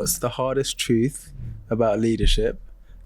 What's the hardest truth about leadership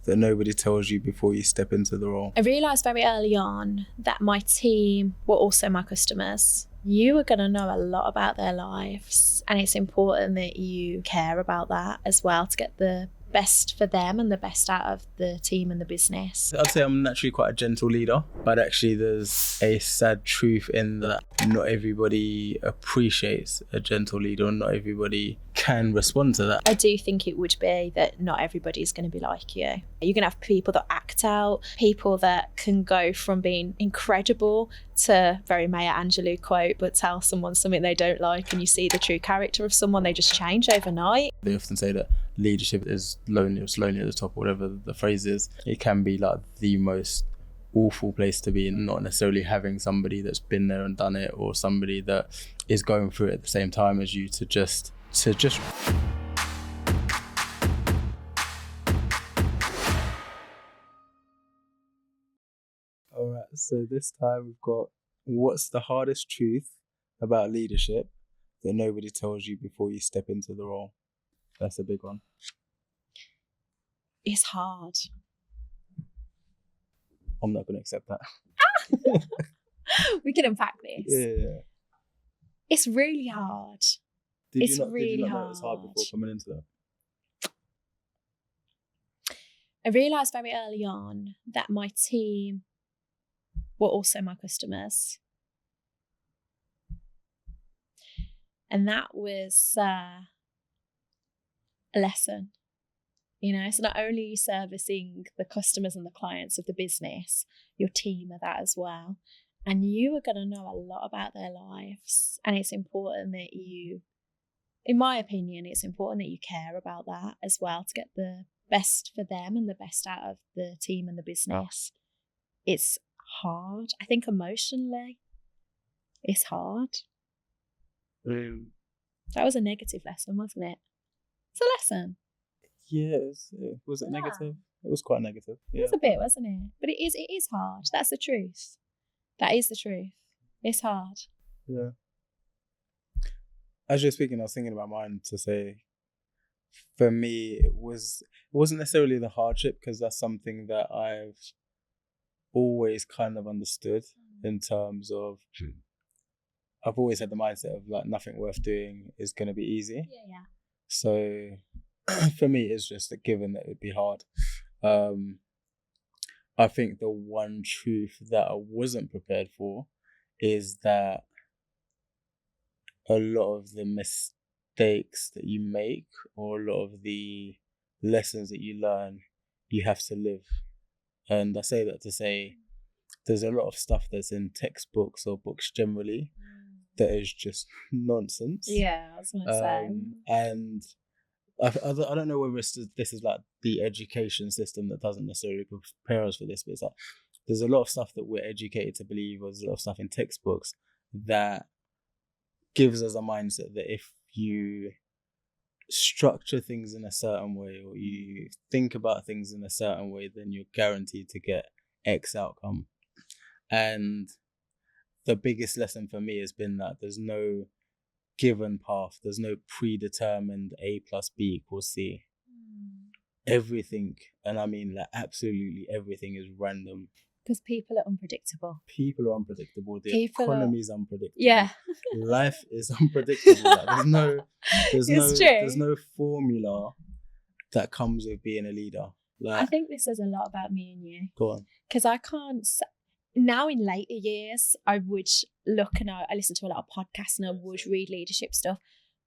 that nobody tells you before you step into the role? I realised very early on that my team were also my customers. You are going to know a lot about their lives, and it's important that you care about that as well to get the best for them and the best out of the team and the business. I'd say I'm naturally quite a gentle leader, but actually there's a sad truth in that not everybody appreciates a gentle leader and not everybody can respond to that. I do think it would be that not everybody's going to be like you. You're going to have people that act out, people that can go from being incredible to very Maya Angelou quote, but tell someone something they don't like and you see the true character of someone, they just change overnight. They often say that leadership is lonely at the top, or whatever the phrase is. It can be like the most awful place to be, and not necessarily having somebody that's been there and done it, or somebody that is going through it at the same time as you to just all right, so this time we've got what's the hardest truth about leadership that nobody tells you before you step into the role? That's a big one. It's hard. I'm not going to accept that. We can unpack this. Yeah. It's really hard. Did you not know it hard. was hard before coming into that? I realised very early on that my team were also my customers. And that was a lesson. So not only are you servicing the customers and the clients of the business, your team are that as well. And you are going to know a lot about their lives. And it's important that you, in my opinion, it's important that you care about that as well to get the best for them and the best out of the team and the business. It's hard. I think emotionally, it's hard. That was a negative lesson, wasn't it? It's a lesson. Yeah, was it negative? It was quite negative. Yeah. It was a bit, wasn't it? But it is hard. That's the truth. That is the truth. It's hard. Yeah. As you're speaking, I was thinking about mine to say, for me, it wasn't necessarily the hardship, because that's something that I've always kind of understood in terms of, I've always had the mindset of like nothing worth doing is going to be easy. Yeah. So for me, it's just a given that it would be hard. I think the one truth that I wasn't prepared for is that a lot of the mistakes that you make, or a lot of the lessons that you learn, you have to live. And I say that to say there's a lot of stuff that's in textbooks or books generally that is just nonsense. Yeah, I was going to say. And I don't know whether this is like the education system that doesn't necessarily prepare us for this, but it's like there's a lot of stuff that we're educated to believe, or there's a lot of stuff in textbooks that gives us a mindset that if you structure things in a certain way, or you think about things in a certain way, then you're guaranteed to get X outcome. And the biggest lesson for me has been that there's no given path, there's no predetermined A plus B equals C. Everything, and I mean like absolutely everything, is random. Because people are unpredictable. People are unpredictable. The economy is unpredictable. Yeah. Life is unpredictable. Like, there's no formula that comes with being a leader. Like, I think this says a lot about me and you. Go on. Because I can't. Now in later years, I would look and I listen to a lot of podcasts and I would read leadership stuff.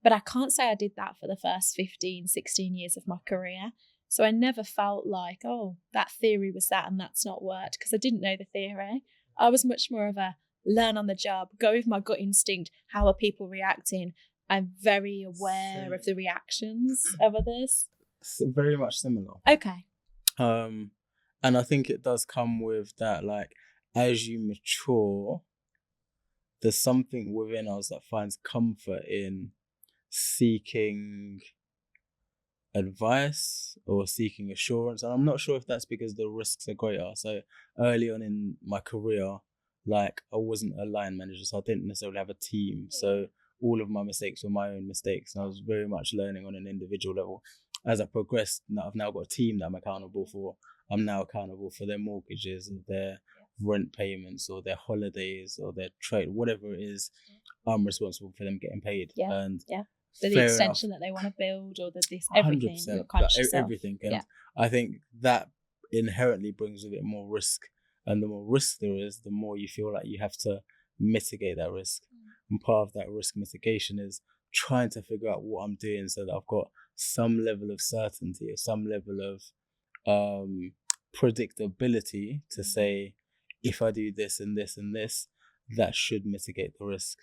But I can't say I did that for the first 15, 16 years of my career. So I never felt like, oh, that theory was that and that's not worked, because I didn't know the theory. I was much more of a learn on the job, go with my gut instinct. How are people reacting? I'm very aware of the reactions of others. It's very much similar. Okay. And I think it does come with that, like, as you mature, there's something within us that finds comfort in seeking advice or seeking assurance. And I'm not sure if that's because the risks are greater. So early on in my career, like, I wasn't a line manager, so I didn't necessarily have a team. So all of my mistakes were my own mistakes, and I was very much learning on an individual level. As I progressed, I've now got a team that I'm accountable for. I'm now accountable for their mortgages and their rent payments or their holidays or their trade, whatever it is. I'm responsible for them getting paid. And the extension that they want to build, or everything, 100%, everything. And I think that inherently brings a bit more risk. And the more risk there is, the more you feel like you have to mitigate that risk. And part of that risk mitigation is trying to figure out what I'm doing so that I've got some level of certainty or some level of predictability to say, if I do this and this and this, that should mitigate the risk.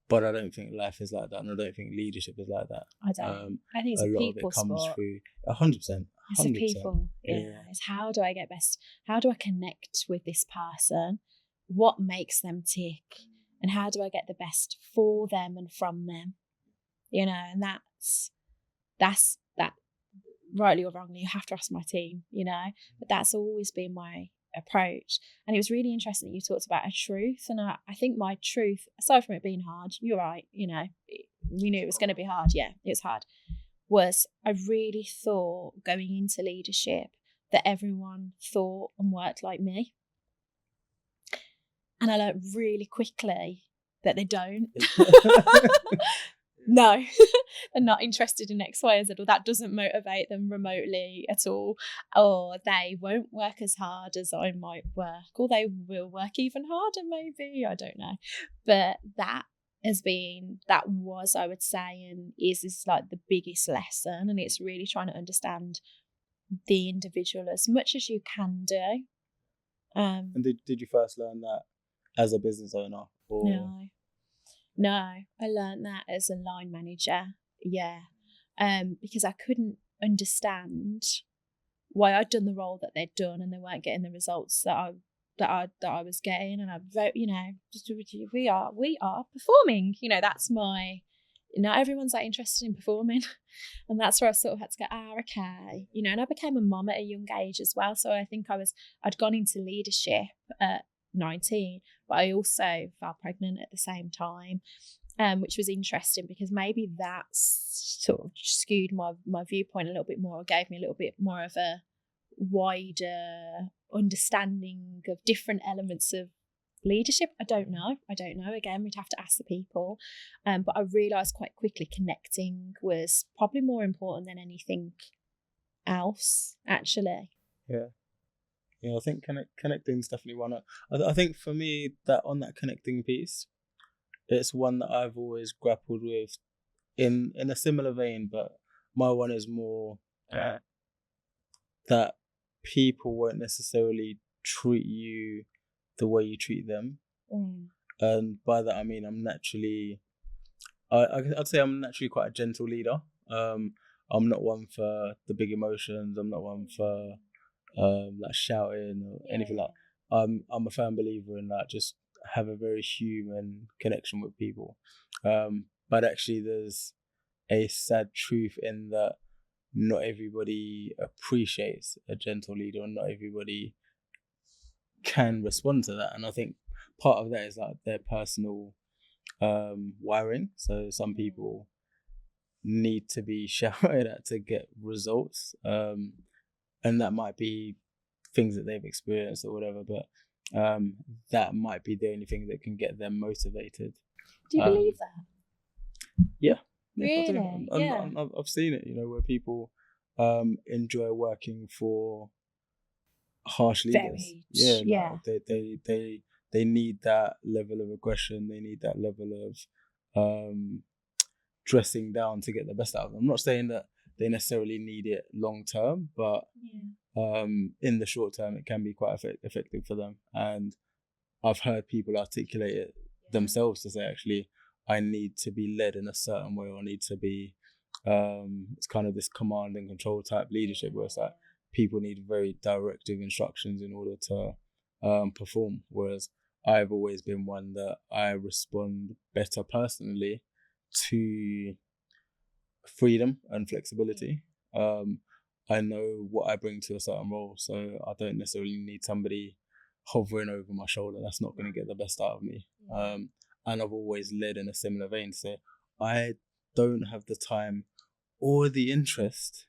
But I don't think life is like that, and I don't think leadership is like that. I don't. I think it's a people sport. Through 100%. It's a people. Yeah. It's how do I get best? How do I connect with this person? What makes them tick? And how do I get the best for them and from them? You know, and that's that. Rightly or wrongly, you have to ask my team. You know, but that's always been my approach. And it was really interesting that you talked about a truth, and I think my truth, aside from it being hard, you're right, you know, we knew it was going to be hard. It was hard. Was I really thought going into leadership that everyone thought and worked like me, and I learned really quickly that they don't. No, they're not interested in X, Y, and Z, or that doesn't motivate them remotely at all, or they won't work as hard as I might work, or they will work even harder maybe, I don't know. But that was, I would say, and is like the biggest lesson, and it's really trying to understand the individual as much as you can do. And did you first learn that as a business owner? Or? No, I learned that as a line manager, because I couldn't understand why I'd done the role that they'd done and they weren't getting the results that I was getting. And I wrote, you know, we are performing. You know, that's my. Not everyone's that interested in performing, and that's where I sort of had to go. Okay, you know. And I became a mum at a young age as well, so I think I'd gone into leadership at 19, but I also fell pregnant at the same time, which was interesting because maybe that's sort of skewed my viewpoint a little bit more, or gave me a little bit more of a wider understanding of different elements of leadership. I don't know. Again, we'd have to ask the people. But I realised quite quickly connecting was probably more important than anything else, actually. Yeah, I think connecting is definitely one. I think for me, that on that connecting piece, it's one that I've always grappled with in a similar vein, but my one is more that people won't necessarily treat you the way you treat them. And by that I mean I'd say I'm naturally quite a gentle leader. I'm not one for the big emotions. I'm not one for like shouting or anything like that. I'm a firm believer in that, just have a very human connection with people. But actually there's a sad truth in that not everybody appreciates a gentle leader and not everybody can respond to that. And I think part of that is like their personal wiring. So some people need to be shouted at to get results. And that might be things that they've experienced or whatever, but that might be the only thing that can get them motivated. Do you believe that? Yeah. Really? I've seen it, you know, where people enjoy working for harsh leaders. They need that level of aggression. They need that level of dressing down to get the best out of them. I'm not saying that they necessarily need it long term, but in the short term, it can be quite effective for them. And I've heard people articulate it themselves to say, actually, I need to be led in a certain way, or I need to be, it's kind of this command and control type leadership where it's like people need very directive instructions in order to perform. Whereas I've always been one that I respond better personally to freedom and flexibility. I know what I bring to a certain role, so I don't necessarily need somebody hovering over my shoulder. That's not going to get the best out of me. and I've always led in a similar vein. So I don't have the time or the interest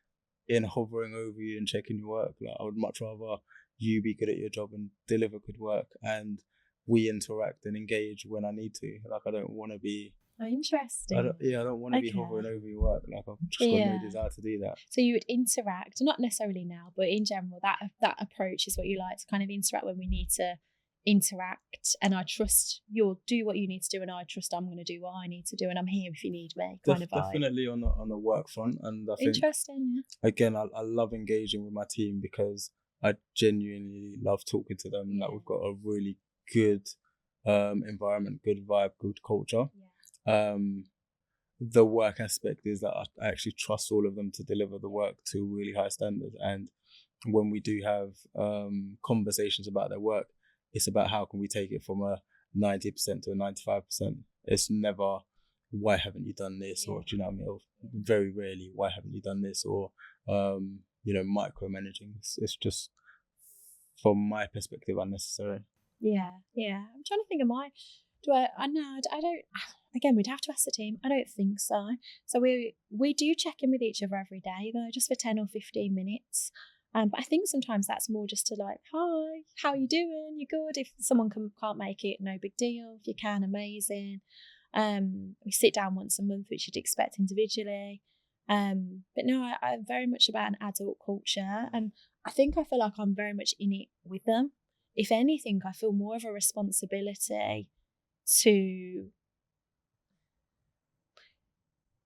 in hovering over you and checking your work. Like, I would much rather you be good at your job and deliver good work, and we interact and engage when I need to. Like, I don't want to be. Interesting. I don't want to be hovering over your work. Like, I've just got no desire to do that. So you would interact, not necessarily now, but in general, that approach is what you like, to kind of interact when we need to interact, and I trust you'll do what you need to do, and I trust I'm going to do what I need to do, and I'm here if you need me, kind of vibe. Definitely on the work front, and I think, interesting. Again, I love engaging with my team because I genuinely love talking to them. Like, we've got a really good environment, good vibe, good culture. The work aspect is that I actually trust all of them to deliver the work to really high standards, and when we do have conversations about their work, it's about how can we take it from a 90% to a 95%. It's never, why haven't you done this? Or, do you know what I mean? Or very rarely, why haven't you done this? Or, micromanaging. It's just, from my perspective, unnecessary. Yeah. I'm trying to think of I don't, again, we'd have to ask the team. I don't think so. So we do check in with each other every day, though, just for 10 or 15 minutes. But I think sometimes that's more just to like, hi, how are you doing? You good? If someone can't make it, no big deal. If you can, amazing. We sit down once a month, which you'd expect individually. But no, I'm very much about an adult culture, and I feel like I'm very much in it with them. If anything, I feel more of a responsibility to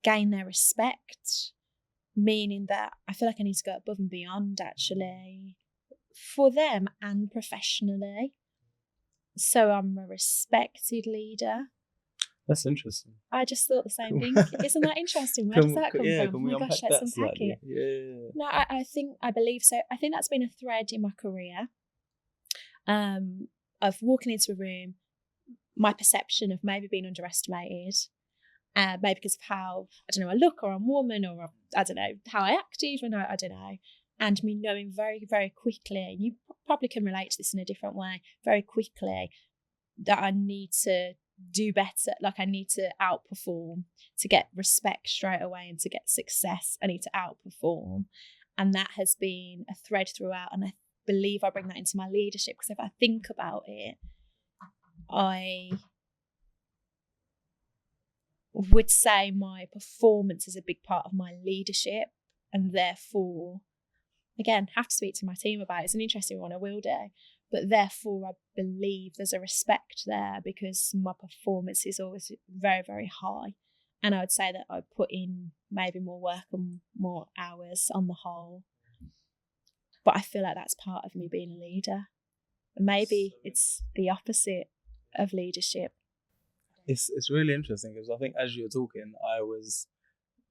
gain their respect, meaning that I feel like I need to go above and beyond, actually, for them and professionally. So I'm a respected leader. That's interesting. I just thought the same thing. Isn't that interesting? Where does that come from? Can we oh my gosh, let's unpack it. Yeah. No, I believe so. I think that's been a thread in my career. Of walking into a room, my perception of maybe being underestimated, maybe because of how, I don't know, I look, or I'm a woman, or I don't know, how I act even, I don't know. And me knowing very, very quickly, and you probably can relate to this in a different way, very quickly, that I need to do better. Like, I need to outperform to get respect straight away, and to get success, I need to outperform. And that has been a thread throughout. And I believe I bring that into my leadership, because if I think about it, I would say my performance is a big part of my leadership, and therefore, again, have to speak to my team about it. It's an interesting one, I will do. But therefore, I believe there's a respect there, because my performance is always very, very high. And I would say that I put in maybe more work and more hours on the whole. But I feel like that's part of me being a leader. Maybe it's the opposite of leadership. It's really interesting, because I think as you were talking, I was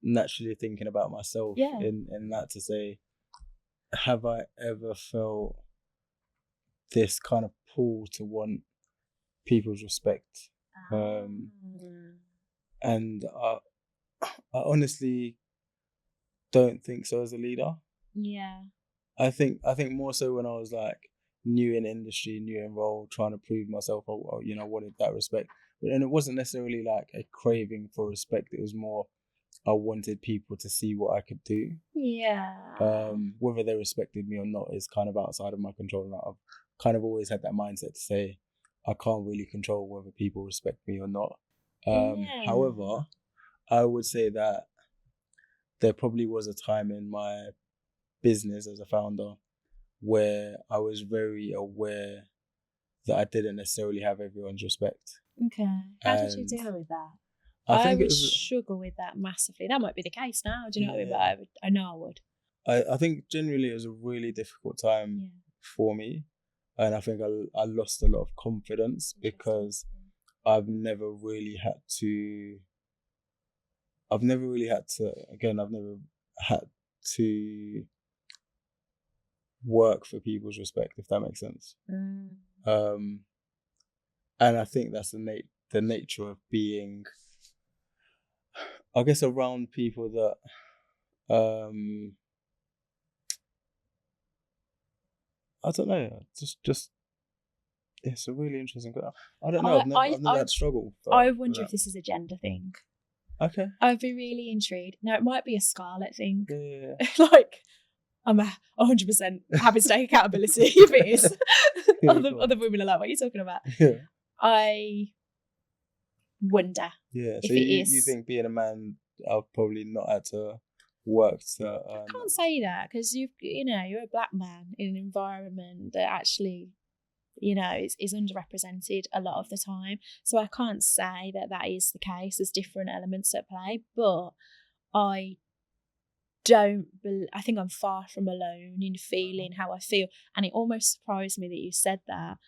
naturally thinking about myself in that, to say, have I ever felt this kind of pull to want people's respect? And I honestly don't think so as a leader. Yeah. I think more so when I was like new in industry, new in role, trying to prove myself, I wanted that respect. And it wasn't necessarily like a craving for respect. It was more, I wanted people to see what I could do. Yeah. Whether they respected me or not is kind of outside of my control. And I've kind of always had that mindset to say, I can't really control whether people respect me or not. However, I would say that there probably was a time in my business as a founder where I was very aware that I didn't necessarily have everyone's respect. Okay. How did you deal with that? I would struggle with that massively. That might be the case now. Do you know what I mean? But I know I would. I think generally it was a really difficult time for me. And I think I lost a lot of confidence, because I've never really had to work for people's respect, if that makes sense. And I think that's the nature of being, I guess, around people that I don't know, just It's a really interesting question. I don't know. I've never had struggle. I wonder if this is a gender thing. Okay. I'd be really intrigued. Now, it might be a Scarlet thing. Yeah. Like, I'm 100% happy to take accountability if it is. Other women are like, what are you talking about? Yeah. I wonder. Yeah. If So it you is. think being a man, I've probably not had to work to. I can't say that because you're a black man in an environment that actually, is underrepresented a lot of the time. So I can't say that is the case. There's different elements at play, but I think I'm far from alone in feeling how I feel. And it almost surprised me that you said that.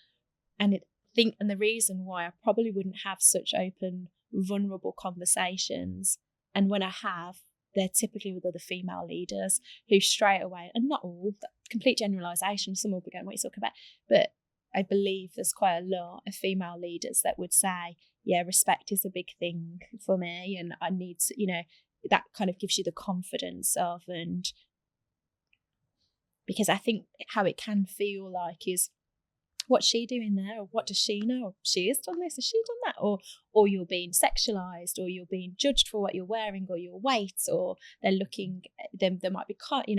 And the reason why I probably wouldn't have such open, vulnerable conversations, and when I have, they're typically with other female leaders who straight away, and not all, complete generalisation, some will be going, what are you talking about? But I believe there's quite a lot of female leaders that would say, yeah, respect is a big thing for me, and I need to, that kind of gives you the confidence of, and because I think how it can feel like is, what's she doing there, or what does she know? She has done this, has she done that? Or you're being sexualized, or you're being judged for what you're wearing, or your weight, or they're looking, there might be,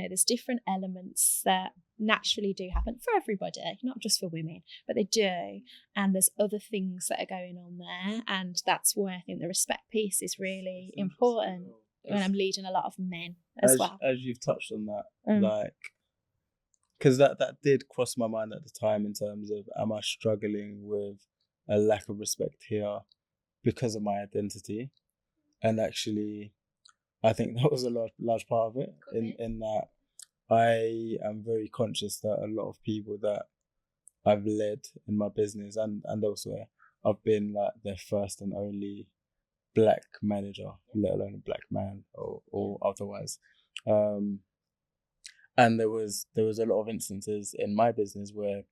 there's different elements that naturally do happen for everybody, not just for women, but they do. And there's other things that are going on there. And that's why I think the respect piece is really important when I'm leading a lot of men as well. As you've touched on that, because that did cross my mind at the time in terms of, am I struggling with a lack of respect here because of my identity? And actually, I think that was a large part of it, in that I am very conscious that a lot of people that I've led in my business and elsewhere, I've been like their first and only black manager, let alone a black man or otherwise. And there was a lot of instances in my business where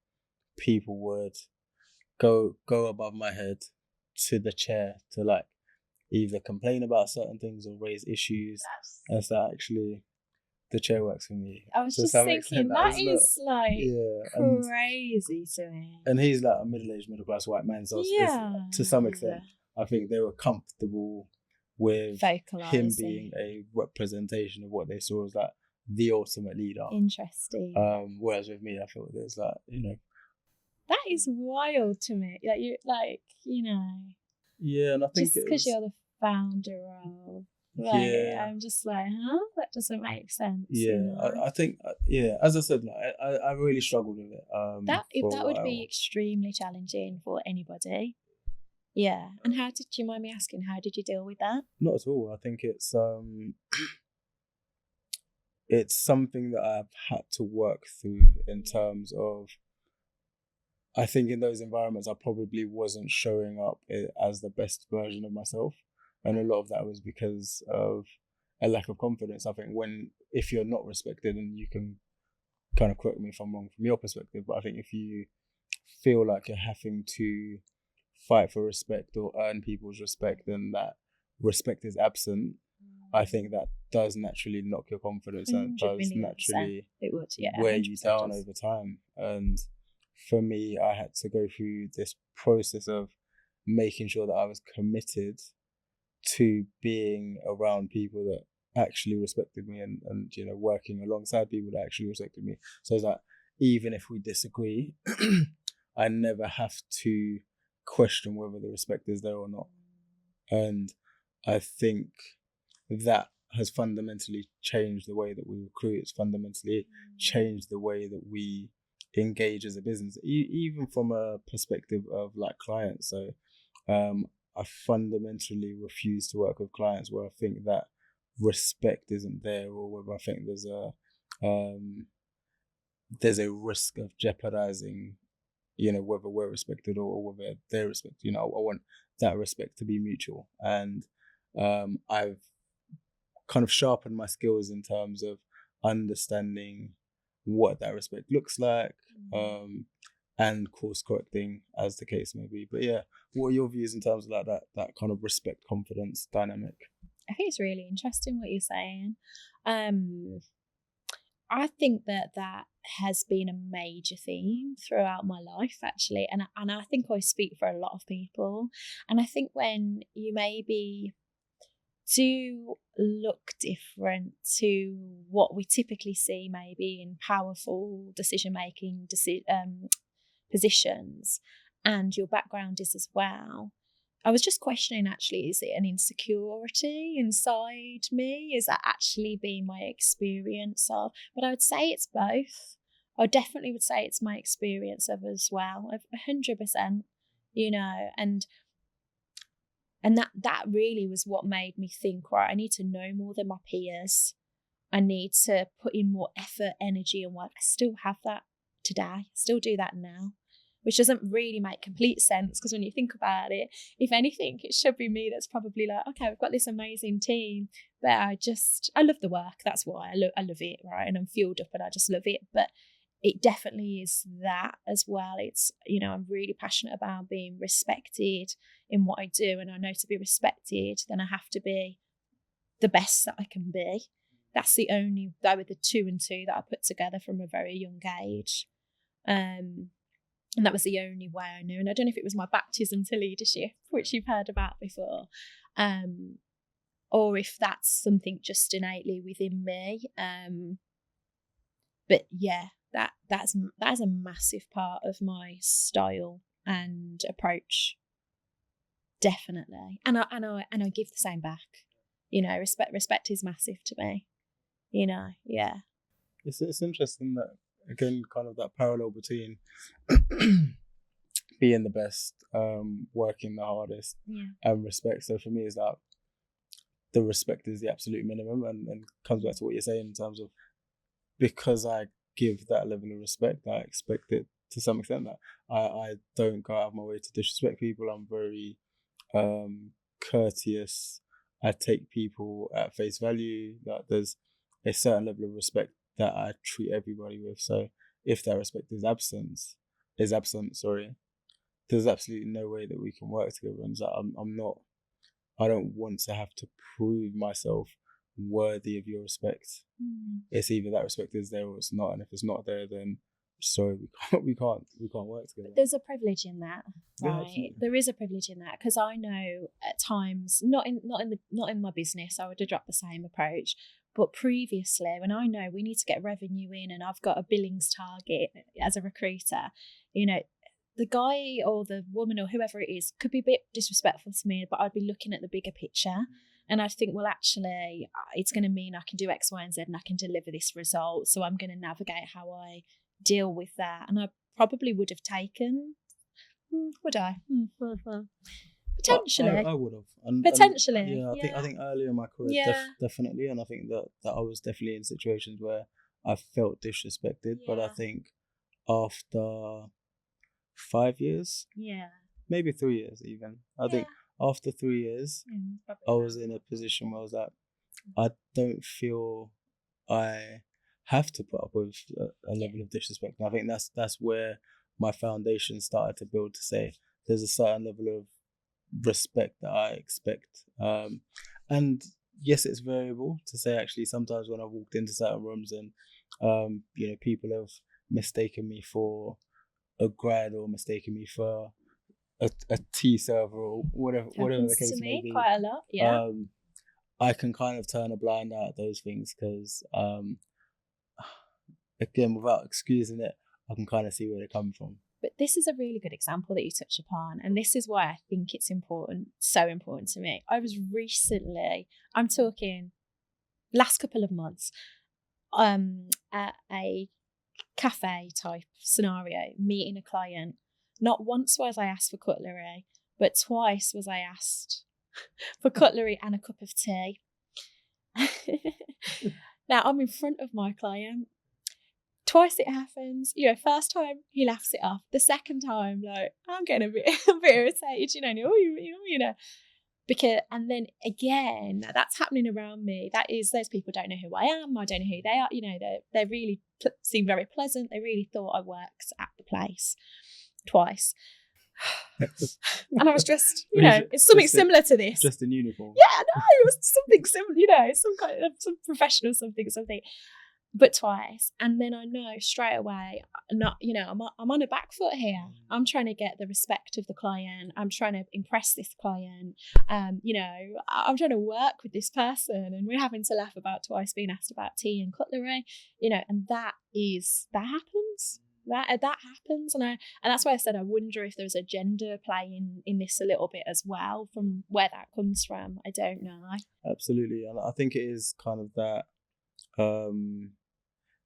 people would go above my head to the chair to like either complain about certain things or raise issues. And so actually the chair works for me. I was just thinking that is crazy to me. And he's like a middle-aged, middle-class white man, so to some extent I think they were comfortable with him being a representation of what they saw as like the ultimate leader. Interesting. Whereas with me, I feel there's that, that is wild to me. Yeah, and I think just because you're the founder of, I'm just like, that doesn't make sense. Yeah, I think, as I said, I really struggled with it. That would be extremely challenging for anybody. Yeah, and do you mind me asking, how did you deal with that? Not at all. I think it's something that I've had to work through in terms of, I think in those environments, I probably wasn't showing up as the best version of myself. And a lot of that was because of a lack of confidence. I think if you're not respected, and you can kind of correct me if I'm wrong from your perspective, but I think if you feel like you're having to fight for respect or earn people's respect, and that respect is absent, I think that does naturally knock your confidence and does naturally wear you down over time. And for me, I had to go through this process of making sure that I was committed to being around people that actually respected me, and working alongside people that actually respected me. So it's like, even if we disagree, I never have to question whether the respect is there or not. And I think that has fundamentally changed the way that we recruit. It's fundamentally changed the way that we engage as a business, even from a perspective of like clients. So I fundamentally refuse to work with clients where I think that respect isn't there, or whether I think there's a risk of jeopardizing, whether we're respected or whether they're respected. I want that respect to be mutual. And I've kind of sharpened my skills in terms of understanding what that respect looks like, and course correcting as the case may be. But yeah, what are your views in terms of like that kind of respect confidence dynamic? I think it's really interesting what you're saying. I think that has been a major theme throughout my life, actually, and I think I speak for a lot of people. And I think when you maybe do look different to what we typically see, maybe in powerful decision-making positions, and your background is as well. I was just questioning, actually, is it an insecurity inside me? Is that actually been my experience of? But I would say it's both. I definitely would say it's my experience of as well, 100%, and that really was what made me think, right, I need to know more than my peers. I need to put in more effort, energy, and work. I still have that today. I still do that now, which doesn't really make complete sense, because when you think about it, if anything, it should be me that's probably like, okay, we've got this amazing team, but I love the work. That's why I love it, right? And I'm fueled up and I just love it. But it definitely is that as well. It's, I'm really passionate about being respected in what I do. And I know to be respected, then I have to be the best that I can be. They were the 2 and 2 that I put together from a very young age. And that was the only way I knew. And I don't know if it was my baptism to leadership, which you've heard about before, or if that's something just innately within me. But yeah, that's a massive part of my style and approach, definitely. And I give the same back. Respect is massive to me. Yeah. It's interesting that, again, kind of that parallel between being the best, working the hardest, and respect. So for me, it's that the respect is the absolute minimum, and comes back to what you're saying in terms of, because I give that level of respect, I expect it to some extent. That I don't go out of my way to disrespect people. I'm very courteous. I take people at face value. That there's a certain level of respect that I treat everybody with. So if that respect is absent, there's absolutely no way that we can work together. And so I don't want to have to prove myself worthy of your respect. It's either that respect is there or it's not, and if it's not there, then sorry, we can't work together. But there's a privilege in that, right? Yeah, there is a privilege in that, because I know at times, not in my business, I would adopt the same approach. But previously, when I know we need to get revenue in and I've got a billings target as a recruiter, the guy or the woman or whoever it is could be a bit disrespectful to me, but I'd be looking at the bigger picture. And I'd think, well, actually, it's going to mean I can do X, Y, and Z and I can deliver this result. So I'm going to navigate how I deal with that. And I probably would have taken, would I? Potentially. I would have. Potentially. I think earlier in my career, definitely. And I think that I was definitely in situations where I felt disrespected. But I think after 5 years, maybe 3 years even, I think after 3 years, I was in a position where I was like, I don't feel I have to put up with a level of disrespect. And I think that's where my foundation started to build, to say there's a certain level of respect that I expect. And yes, it's variable to say, actually, sometimes when I've walked into certain rooms and, people have mistaken me for a grad or mistaken me for a tea server or whatever the case may be. Quite a lot, yeah. I can kind of turn a blind eye at those things because, again, without excusing it, I can kind of see where they come from. But this is a really good example that you touch upon, and this is why I think it's important, so important to me. I was recently, I'm talking last couple of months, at a cafe type scenario, meeting a client. Not once was I asked for cutlery, but twice was I asked for cutlery and a cup of tea. Now I'm in front of my client. Twice it happens. First time he laughs it off. The second time, like, I'm getting a bit irritated. Because, and then again, that's happening around me. That is, those people don't know who I am. I don't know who they are. They really seem very pleasant. They really thought I worked at the place twice. And I was dressed, it's something similar to this. Just in uniform. Yeah, no, it was something similar, some kind of some professional something. but twice. And then I know straight away, not, I'm on a back foot here. I'm trying to get the respect of the client. I'm trying to impress this client. I'm trying to work with this person, and we're having to laugh about twice being asked about tea and cutlery, and that happens. That happens, and that's why I said I wonder if there's a gender play in this a little bit as well, from where that comes from. I don't know. Absolutely, and I think it is kind of that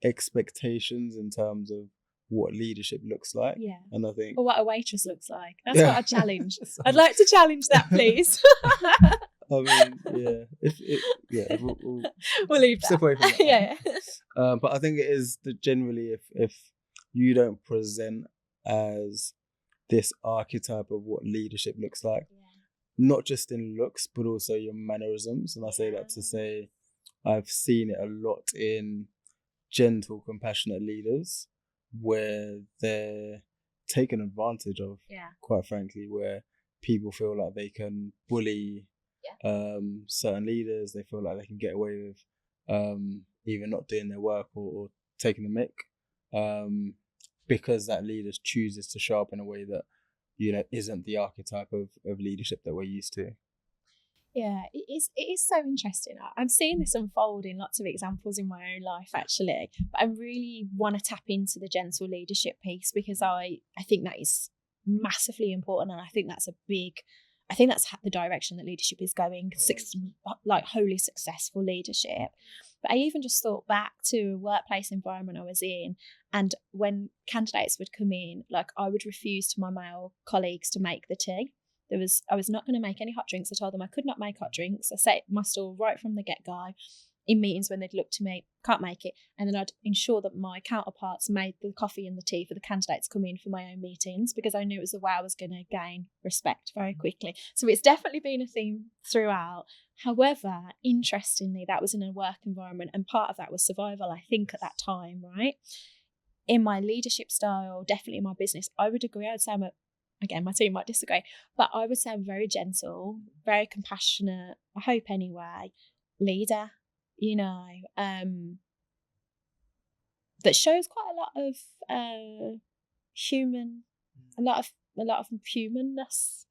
expectations in terms of what leadership looks like. Yeah. And I think, or what a waitress looks like. That's what I challenge. I'd like to challenge that, please. I mean, we'll leave that. Step away from that. Yeah. But I think it is that generally, if you don't present as this archetype of what leadership looks like, not just in looks, but also your mannerisms. And I say that to say, I've seen it a lot in gentle, compassionate leaders where they're taken advantage of, quite frankly, where people feel like they can bully certain leaders. They feel like they can get away with either not doing their work or taking the mick, because that leader chooses to show up in a way that isn't the archetype of leadership that we're used to. Yeah, it is so interesting. I'm seeing this unfold in lots of examples in my own life, actually. But I really want to tap into the gentle leadership piece, because I think that is massively important, and I think that's the direction that leadership is going, like wholly successful leadership. But I even just thought back to a workplace environment I was in, and when candidates would come in, like I would refuse to my male colleagues to make the tea. I was not going to make any hot drinks. I told them I could not make hot drinks. I set my stall right from the get-go. In meetings when they'd look to me, can't make it. And then I'd ensure that my counterparts made the coffee and the tea for the candidates come in for my own meetings, because I knew it was the way I was going to gain respect very quickly. So it's definitely been a theme throughout. However, interestingly, that was in a work environment, and part of that was survival, I think, at that time, right? In my leadership style, definitely in my business, I would agree. I would say again, my team might disagree, but I would say I'm very gentle, very compassionate, I hope anyway, leader, that shows quite a lot of a lot of humanness,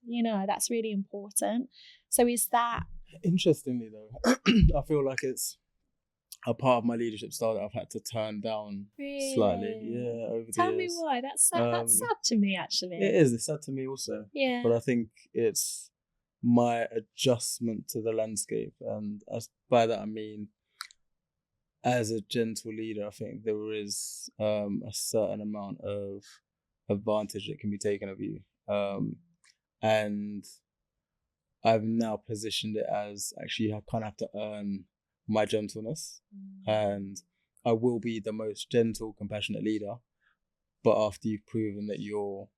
that's really important. So is that... Interestingly though, I feel like it's a part of my leadership style that I've had to turn down slightly. Yeah, over the years. Tell me why. That's sad to me, actually. It is. It's sad to me also. Yeah. But I think it's my adjustment to the landscape, and by that I mean, as a gentle leader, I think there is a certain amount of advantage that can be taken of you, and I've now positioned it as actually I kind of have to earn my gentleness, and I will be the most gentle, compassionate leader, but after you've proven that you're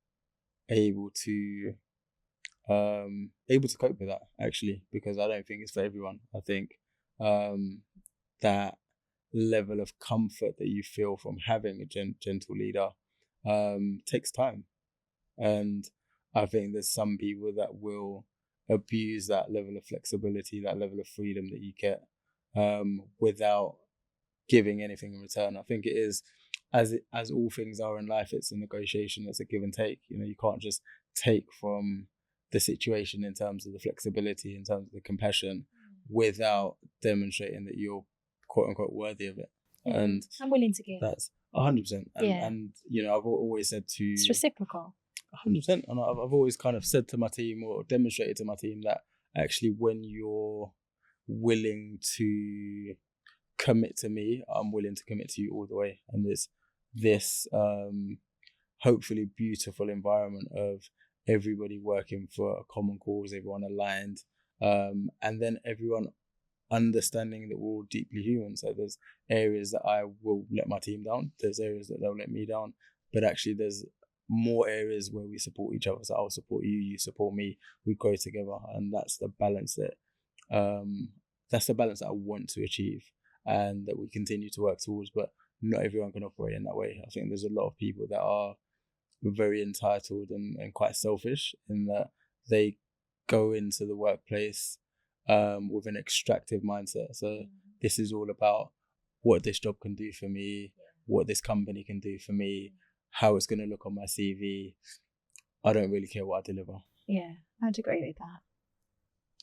able to cope with that, actually, because I don't think it's for everyone. I think that level of comfort that you feel from having a gentle leader takes time, and I think there's some people that will abuse that level of flexibility, that level of freedom that you get, without giving anything in return. I think it is, as all things are in life, it's a negotiation, it's a give and take. You can't just take from the situation in terms of the flexibility, in terms of the compassion, without demonstrating that you're quote unquote worthy of it. And I'm willing to give. That's 100%. And I've always said to... It's reciprocal. 100%. And I've always kind of said to my team, or demonstrated to my team, that actually when you're willing to commit to me, I'm willing to commit to you all the way. And there's this hopefully beautiful environment of everybody working for a common cause, everyone aligned, and then everyone understanding that we're all deeply human. So there's areas that I will let my team down, there's areas that they'll let me down, but actually there's more areas where we support each other. So I'll support you, you support me, we grow together. And that's the balance that I want to achieve, and that we continue to work towards. But not everyone can operate in that way. I think there's a lot of people that are very entitled and quite selfish, in that they go into the workplace with an extractive mindset. So this is all about what this job can do for me, what this company can do for me, how it's going to look on my CV. I don't really care what I deliver. Yeah, I'd agree with that.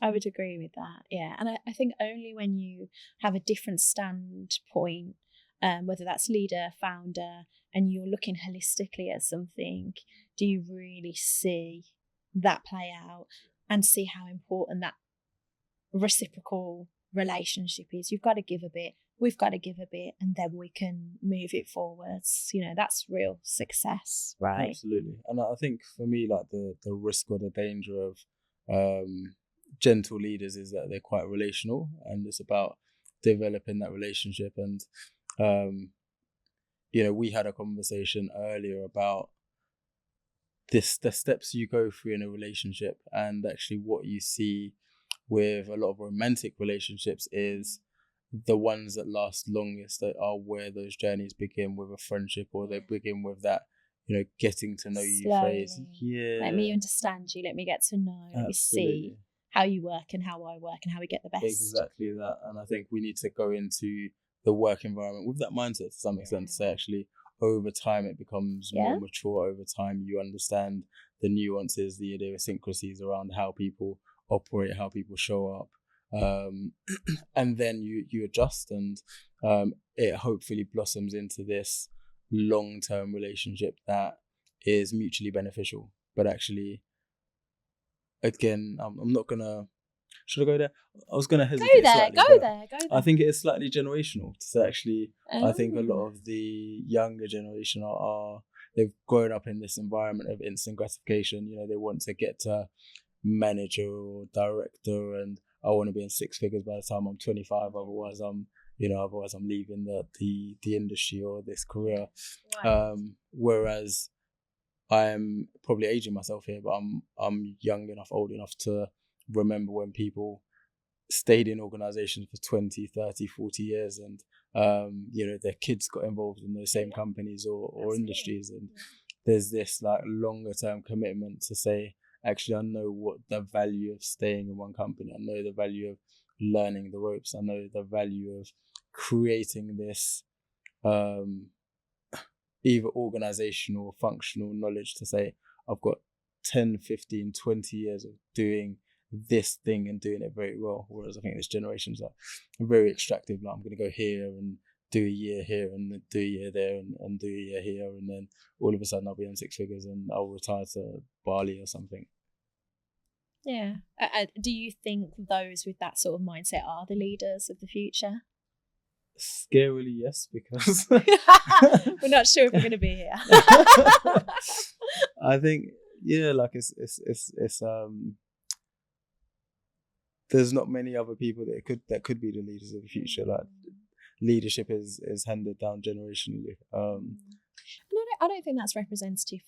I would agree with that. Yeah. And I think only when you have a different standpoint, whether that's leader, founder, and you're looking holistically at something, do you really see that play out and see how important that reciprocal relationship is. You've got to give a bit, we've got to give a bit, and then we can move it forwards. You know, that's real success, right? Absolutely. And I think for me, like the risk or the danger of gentle leaders is that they're quite relational, and it's about developing that relationship. And you know, we had a conversation earlier about the steps you go through in a relationship, and actually what you see with a lot of romantic relationships is the ones that last longest that are where those journeys begin with a friendship, or they begin with that, you know, getting to know you phase. Yeah. Let me understand you, let me get to know, let me see how you work and how I work and how we get the best. Exactly that. And I think we need to go into the work environment with that mindset to some extent, to say actually over time it becomes more mature. Over time you understand the nuances, the idiosyncrasies around how people operate, how people show up, and then you adjust, and it hopefully blossoms into this long-term relationship that is mutually beneficial. But actually, again, I'm not gonna. Should I go there? I was gonna hesitate. Go there. I think it is slightly generational. So actually, I think a lot of the younger generation they've grown up in this environment of instant gratification. You know, they want to get to manager or director, and I want to be in six figures by the time I'm 25. Otherwise, I'm leaving the industry or this career. Right. Whereas I'm probably aging myself here, but I'm young enough, old enough to remember when people stayed in organizations for 20, 30, 40 years, and you know, their kids got involved in those same companies or industries, and there's this like longer term commitment to say, actually, I know what the value of staying in one company. I know the value of learning the ropes. I know the value of creating this either organizational or functional knowledge to say, I've got 10, 15, 20 years of doing this thing and doing it very well. Whereas I think this generation's like very extractive. Like, I'm going to go here and do a year here and then do a year there and do a year here, and then all of a sudden I'll be on six figures and I'll retire to Bali or something. Yeah. Do you think those with that sort of mindset are the leaders of the future? Scarily, yes, because we're not sure if we're going to be here. I think, yeah, like it's there's not many other people that could be the leaders of the future. Like, leadership is handed down generationally. I don't think that's representative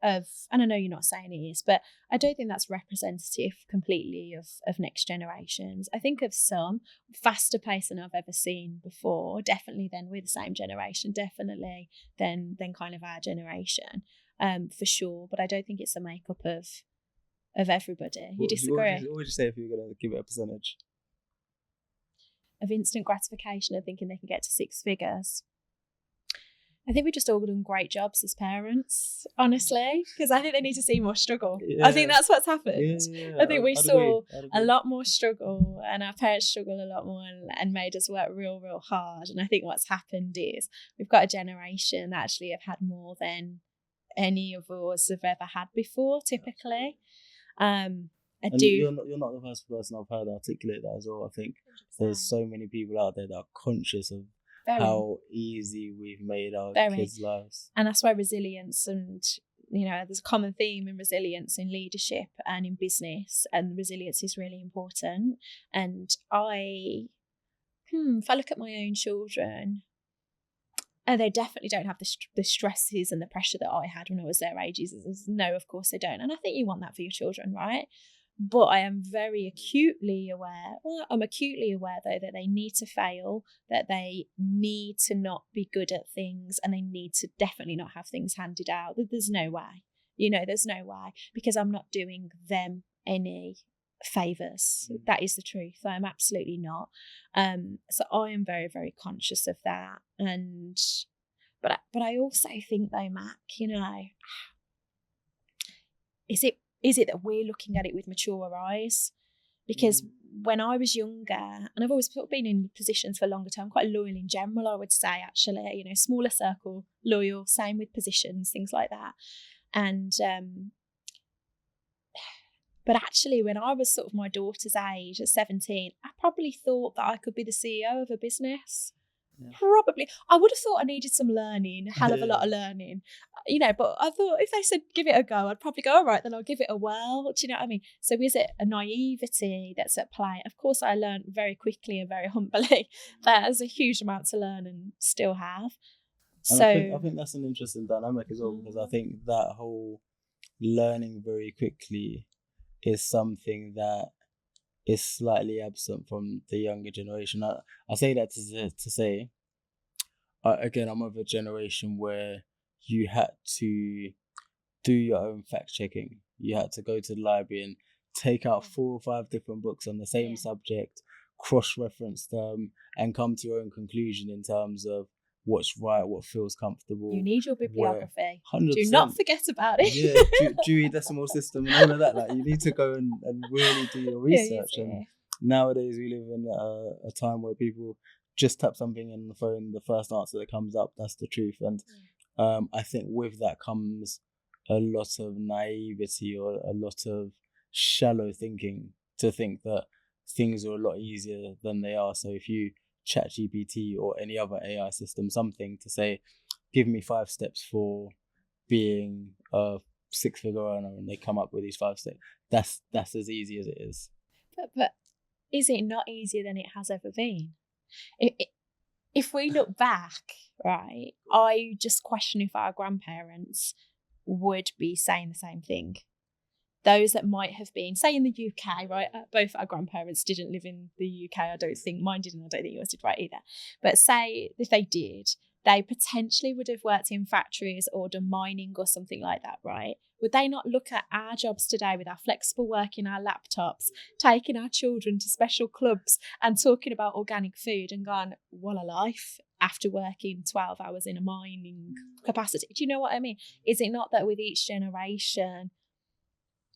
of, and I know you're not saying it is, but I don't think that's representative completely of next generations. I think of some faster pace than I've ever seen before. Definitely then we're the same generation, definitely than kind of our generation, for sure. But I don't think it's a makeup of everybody. You disagree? What would you say if you were going to give it a percentage? Of instant gratification and thinking they can get to six figures. I think we just all done great jobs as parents, honestly, because I think they need to see more struggle. Yeah. I think that's what's happened. Yeah. I think we saw a lot more struggle, and our parents struggled a lot more and made us work real, real hard. And I think what's happened is we've got a generation that actually have had more than any of us have ever had before, typically. You're not the first person I've heard articulate that as well. I think there's so many people out there that are conscious of how easy we've made our kids' lives. And that's why resilience, and you know, there's a common theme in resilience in leadership and in business, and resilience is really important. And if I look at my own children, they definitely don't have the stresses and the pressure that I had when I was their ages. No, of course they don't. And I think you want that for your children, right? But I am very acutely aware, though, that they need to fail, that they need to not be good at things, and they need to definitely not have things handed out. There's no way, there's no way, because I'm not doing them any favours. That is the truth. I am absolutely not. So I am very, very conscious of that. And but I also think though, Mac, is it that we're looking at it with maturer eyes? Because when I was younger, and I've always sort of been in positions for longer term, quite loyal in general, I would say, actually, smaller circle, loyal, same with positions, things like that. And but actually, when I was sort of my daughter's age at 17, I probably thought that I could be the CEO of a business. Yeah. Probably. I would have thought I needed some learning, a hell of a lot of learning, but I thought if they said give it a go, I'd probably go, all right, then I'll give it a whirl. Do you know what I mean? So is it a naivety that's at play? Of course, I learned very quickly and very humbly that there's a huge amount to learn and still have. And I think that's an interesting dynamic as well, because I think that whole learning very quickly is something that is slightly absent from the younger generation. I say that to say, again, I'm of a generation where you had to do your own fact checking. You had to go to the library and take out 4 or 5 different books on the same subject, cross-reference them, and come to your own conclusion in terms of what's right, what feels comfortable. You need your bibliography. 100%. Do not forget about it. Yeah, Dewey Decimal System and all of that. Like, you need to go and really do your research. And nowadays we live in a time where people just tap something in the phone, the first answer that comes up, that's the truth. And I think with that comes a lot of naivety or a lot of shallow thinking, to think that things are a lot easier than they are. So if you ChatGPT or any other AI system something to say, give me 5 steps for being a 6-figure earner, and they come up with these 5 steps, that's as easy as it is. But is it not easier than it has ever been? If we look back, right, I just question if our grandparents would be saying the same thing. Those that might have been, say in the UK, right, both our grandparents didn't live in the UK, I don't think, mine didn't, I don't think yours did, right, either. But say if they did, they potentially would have worked in factories or done mining or something like that, right? Would they not look at our jobs today with our flexible work in our laptops, taking our children to special clubs and talking about organic food and gone, what a life after working 12 hours in a mining capacity? Do you know what I mean? Is it not that with each generation,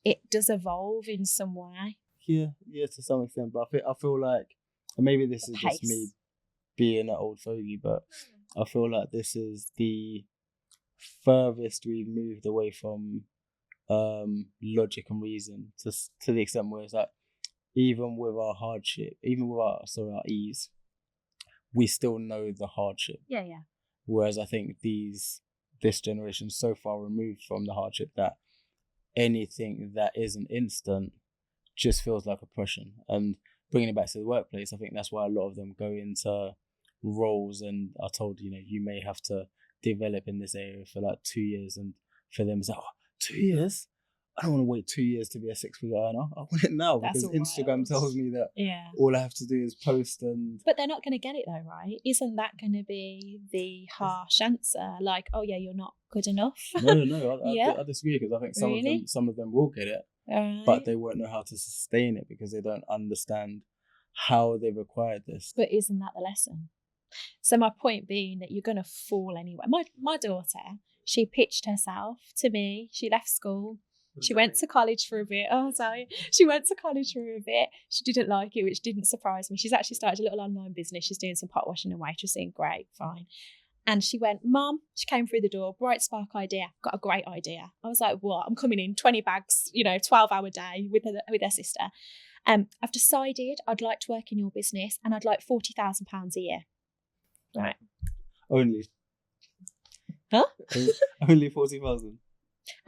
it does evolve in some way? Yeah, to some extent. But I feel like, and maybe this is just me being an old fogey, but I feel like this is the furthest we've moved away from logic and reason, to the extent where it's like, even with our hardship, even with our ease, we still know the hardship. Yeah. Whereas I think this generation is so far removed from the hardship that anything that isn't instant just feels like oppression. And bringing it back to the workplace, I think that's why a lot of them go into roles and are told, you may have to develop in this area for like 2 years. And for them, it's like, 2 years? I don't want to wait 2 years to be a 6-figure earner. I want it now, because Instagram tells me that all I have to do is post. But they're not going to get it though, right? Isn't that going to be the harsh answer? Like, oh yeah, you're not good enough. No. I disagree, because I think some of them will get it, but they won't know how to sustain it because they don't understand how they've acquired this. But isn't that the lesson? So my point being that you're going to fall anyway. My daughter, she pitched herself to me. She left school. She went to college for a bit. She went to college for a bit. She didn't like it, which didn't surprise me. She's actually started a little online business. She's doing some pot washing and waitressing. Great, fine. And she went, Mum, she came through the door, bright spark idea, got a great idea. I was like, what? I'm coming in 20 bags, 12-hour day with her sister. I've decided I'd like to work in your business and I'd like £40,000 a year. Right. Only. Huh? Only 40,000.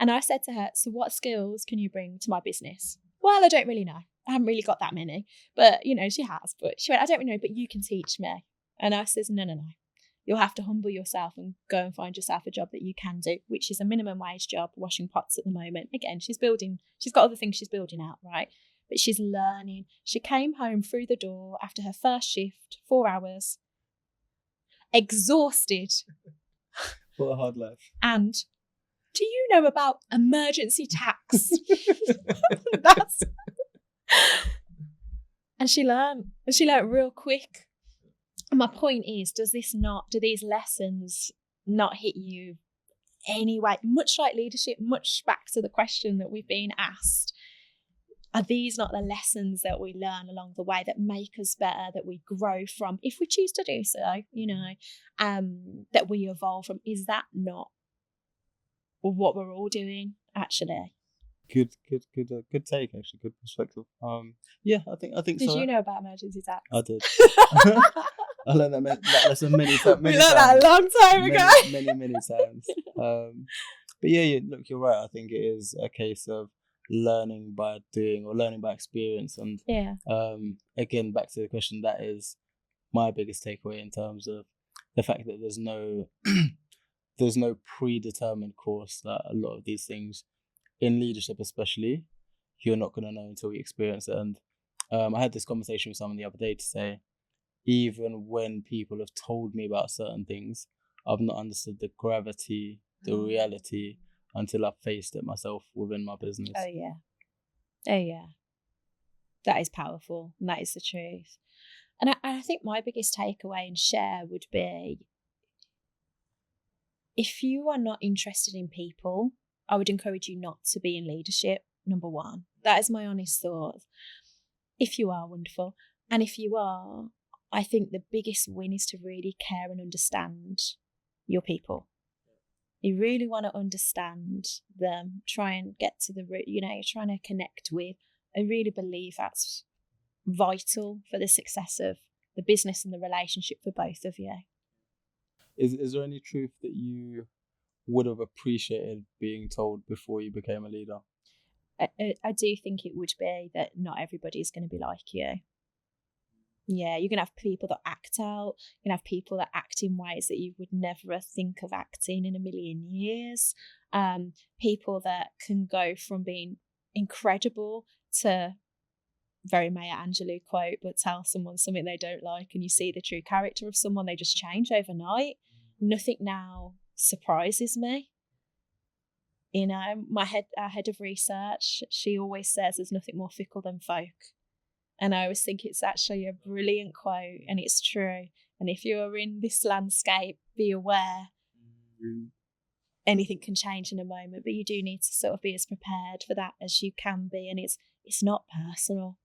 And I said to her, so what skills can you bring to my business? Well, I don't really know. I haven't really got that many. But, she has. But she went, I don't really know, but you can teach me. And I says, no. You'll have to humble yourself and go and find yourself a job that you can do, which is a minimum wage job, washing pots at the moment. Again, she's got other things she's building out, right? But she's learning. She came home through the door after her first shift, 4 hours, exhausted. What a hard life. And do you know about emergency tax? And she learned real quick. And my point is, do these lessons not hit you anyway? Much like leadership, much back to the question that we've been asked, are these not the lessons that we learn along the way that make us better, that we grow from, if we choose to do so, that we evolve from? Is that not what we're all doing, actually? Good take, actually. Good perspective. Yeah, I think Did so. you know about emergency tax? I did. I learned that lesson many times. We learned that a long time ago. Many times. But yeah, look, you're right. I think it is a case of learning by doing or learning by experience. And again, back to the question, that is my biggest takeaway in terms of the fact that there's no there's no predetermined course. That a lot of these things in leadership, especially, you're not going to know until you experience it. And I had this conversation with someone the other day to say, even when people have told me about certain things, I've not understood the gravity, the reality, until I've faced it myself within my business. Oh yeah. That is powerful, and that is the truth. And I think my biggest takeaway and share would be, if you are not interested in people, I would encourage you not to be in leadership, number one. That is my honest thought. If you are, wonderful. And if you are, I think the biggest win is to really care and understand your people. You really want to understand them, try and get to the root, you're trying to connect with. I really believe that's vital for the success of the business and the relationship for both of you. Is there any truth that you would have appreciated being told before you became a leader? I do think it would be that not everybody is going to be like you. Yeah, you're going to have people that act out. You're going to have people that act in ways that you would never think of acting in a million years. People that can go from being incredible to, very Maya Angelou quote, but tell someone something they don't like and you see the true character of someone, they just change overnight. Nothing now surprises me. Our head of research, she always says there's nothing more fickle than folk. And I always think it's actually a brilliant quote, and it's true. And if you're in this landscape, be aware. Anything can change in a moment, but you do need to sort of be as prepared for that as you can be. And it's not personal.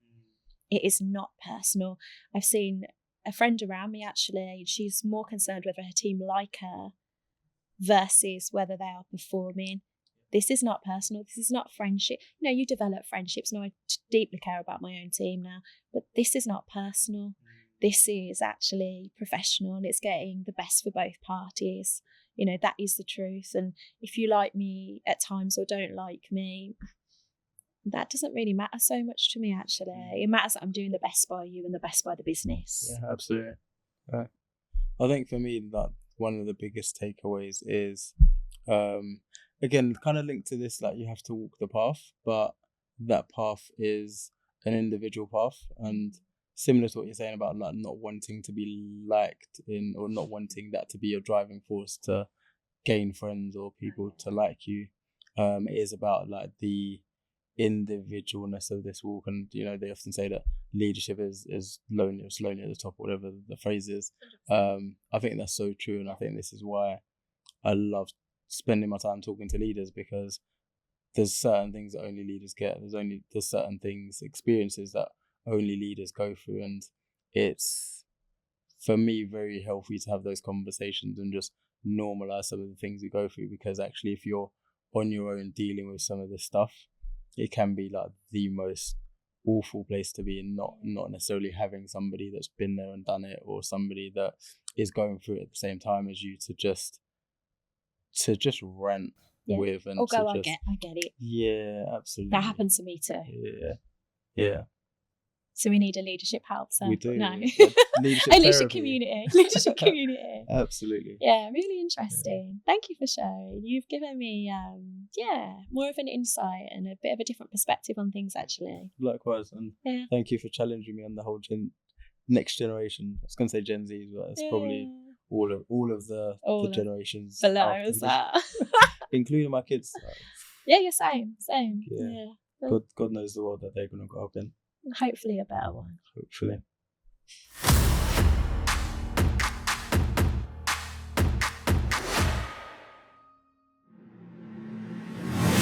It is not personal. I've seen a friend around me, actually, she's more concerned whether her team like her versus whether they are performing. This is not personal. This is not friendship. You develop friendships. I deeply care about my own team now, but this is not personal. This is actually professional, and it's getting the best for both parties. That is the truth. And if you like me at times or don't like me, that doesn't really matter so much to me, actually. It matters that I'm doing the best by you and the best by the business. Yeah, absolutely. Right. I think for me, that one of the biggest takeaways is, again, kind of linked to this, like you have to walk the path, but that path is an individual path. And similar to what you're saying about like not wanting to be liked in, or not wanting that to be your driving force to gain friends or people to like you, it is about like the individualness of this walk. And they often say that leadership is lonely at the top, or whatever the phrase is. I think that's so true, and I think this is why I love spending my time talking to leaders, because there's certain things that only leaders get. There's certain things, experiences that only leaders go through, and it's, for me, very healthy to have those conversations and just normalize some of the things we go through, because actually if you're on your own dealing with some of this stuff, it can be like the most awful place to be, and not necessarily having somebody that's been there and done it, or somebody that is going through it at the same time as you to just rant with, and I get it. Yeah, absolutely. That happened to me too. Yeah. So we need a leadership help. So we do. No. Leadership community. Leadership community. Absolutely. Yeah, really interesting. Thank you for sharing. You've given me more of an insight and a bit of a different perspective on things, actually. Likewise, and thank you for challenging me on the whole next generation. I was going to say Gen Zs, but it's probably all of the generations below as that, including my kids. Yeah, you're same. Yeah. God knows the world that they're going to grow up in. Hopefully a better one. Hopefully.